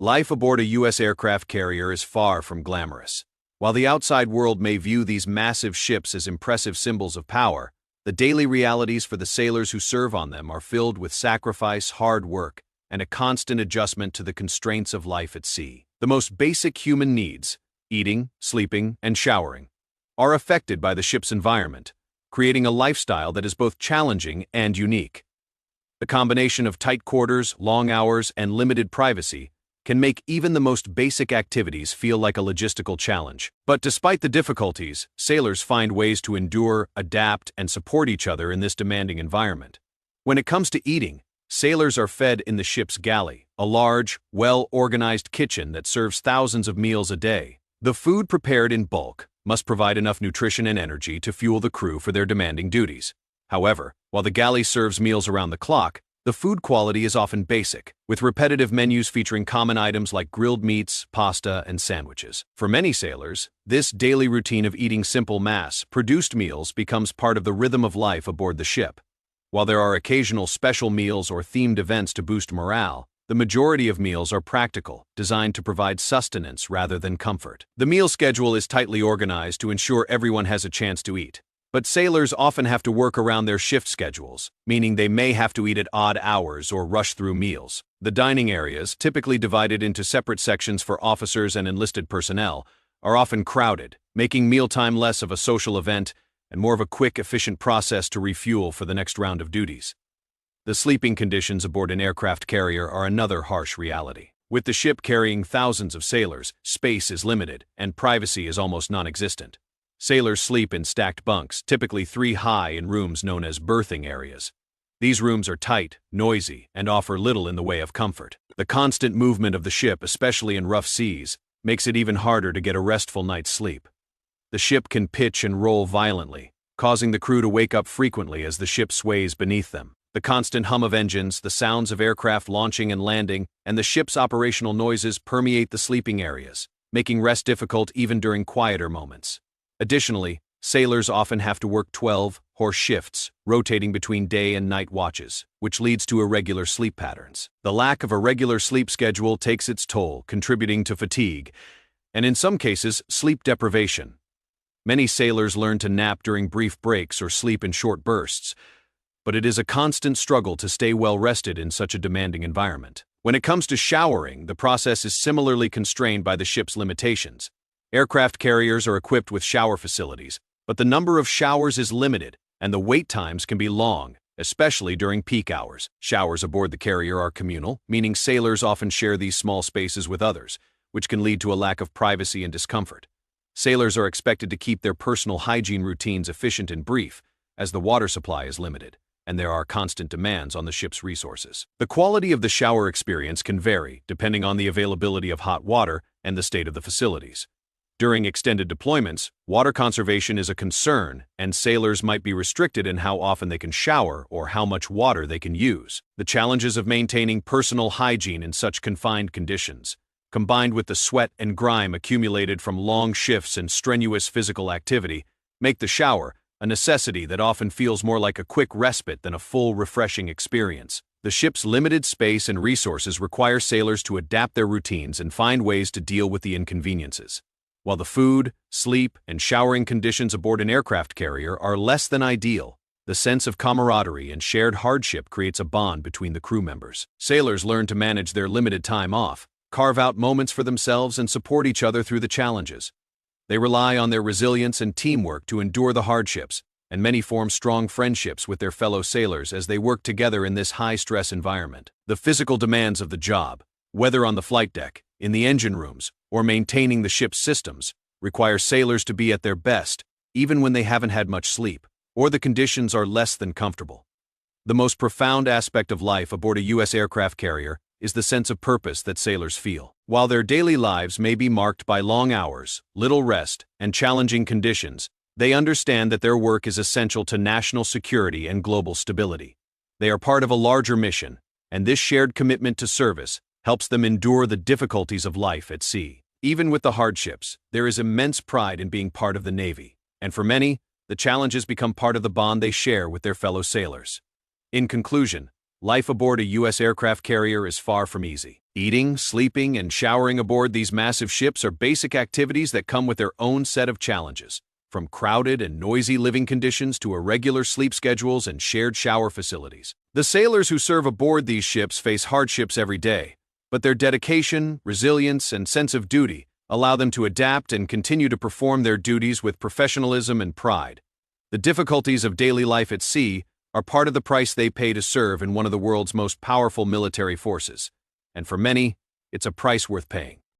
Life aboard a U.S. aircraft carrier is far from glamorous. While the outside world may view these massive ships as impressive symbols of power, the daily realities for the sailors who serve on them are filled with sacrifice, hard work, and a constant adjustment to the constraints of life at sea. The most basic human needs, eating, sleeping, and showering, are affected by the ship's environment, creating a lifestyle that is both challenging and unique. The combination of tight quarters, long hours, and limited privacy can make even the most basic activities feel like a logistical challenge. But despite the difficulties, sailors find ways to endure, adapt, and support each other in this demanding environment. When it comes to eating, sailors are fed in the ship's galley, a large, well-organized kitchen that serves thousands of meals a day. The food prepared in bulk must provide enough nutrition and energy to fuel the crew for their demanding duties. However, while the galley serves meals around the clock, the food quality is often basic, with repetitive menus featuring common items like grilled meats, pasta, and sandwiches. For many sailors, this daily routine of eating simple mass-produced meals becomes part of the rhythm of life aboard the ship. While there are occasional special meals or themed events to boost morale, the majority of meals are practical, designed to provide sustenance rather than comfort. The meal schedule is tightly organized to ensure everyone has a chance to eat. But sailors often have to work around their shift schedules, meaning they may have to eat at odd hours or rush through meals. The dining areas, typically divided into separate sections for officers and enlisted personnel, are often crowded, making mealtime less of a social event and more of a quick, efficient process to refuel for the next round of duties. The sleeping conditions aboard an aircraft carrier are another harsh reality. With the ship carrying thousands of sailors, space is limited, and privacy is almost non-existent. Sailors sleep in stacked bunks, typically 3 high in rooms known as berthing areas. These rooms are tight, noisy, and offer little in the way of comfort. The constant movement of the ship, especially in rough seas, makes it even harder to get a restful night's sleep. The ship can pitch and roll violently, causing the crew to wake up frequently as the ship sways beneath them. The constant hum of engines, the sounds of aircraft launching and landing, and the ship's operational noises permeate the sleeping areas, making rest difficult even during quieter moments. Additionally, sailors often have to work 12-hour shifts, rotating between day and night watches, which leads to irregular sleep patterns. The lack of a regular sleep schedule takes its toll, contributing to fatigue, and in some cases, sleep deprivation. Many sailors learn to nap during brief breaks or sleep in short bursts, but it is a constant struggle to stay well rested in such a demanding environment. When it comes to showering, the process is similarly constrained by the ship's limitations. Aircraft carriers are equipped with shower facilities, but the number of showers is limited, and the wait times can be long, especially during peak hours. Showers aboard the carrier are communal, meaning sailors often share these small spaces with others, which can lead to a lack of privacy and discomfort. Sailors are expected to keep their personal hygiene routines efficient and brief, as the water supply is limited, and there are constant demands on the ship's resources. The quality of the shower experience can vary, depending on the availability of hot water and the state of the facilities. During extended deployments, water conservation is a concern, and sailors might be restricted in how often they can shower or how much water they can use. The challenges of maintaining personal hygiene in such confined conditions, combined with the sweat and grime accumulated from long shifts and strenuous physical activity, make the shower a necessity that often feels more like a quick respite than a full, refreshing experience. The ship's limited space and resources require sailors to adapt their routines and find ways to deal with the inconveniences. While the food, sleep, and showering conditions aboard an aircraft carrier are less than ideal, the sense of camaraderie and shared hardship creates a bond between the crew members. Sailors learn to manage their limited time off, carve out moments for themselves, and support each other through the challenges. They rely on their resilience and teamwork to endure the hardships, and many form strong friendships with their fellow sailors as they work together in this high-stress environment. The physical demands of the job, whether on the flight deck, in the engine rooms, or maintaining the ship's systems, require sailors to be at their best, even when they haven't had much sleep, or the conditions are less than comfortable. The most profound aspect of life aboard a U.S. aircraft carrier is the sense of purpose that sailors feel. While their daily lives may be marked by long hours, little rest, and challenging conditions, they understand that their work is essential to national security and global stability. They are part of a larger mission, and this shared commitment to service helps them endure the difficulties of life at sea. Even with the hardships, there is immense pride in being part of the Navy, and for many, the challenges become part of the bond they share with their fellow sailors. In conclusion, life aboard a U.S. aircraft carrier is far from easy. Eating, sleeping, and showering aboard these massive ships are basic activities that come with their own set of challenges. From crowded and noisy living conditions to irregular sleep schedules and shared shower facilities. The sailors who serve aboard these ships face hardships every day, but their dedication, resilience, and sense of duty allow them to adapt and continue to perform their duties with professionalism and pride. The difficulties of daily life at sea are part of the price they pay to serve in one of the world's most powerful military forces, and for many, it's a price worth paying.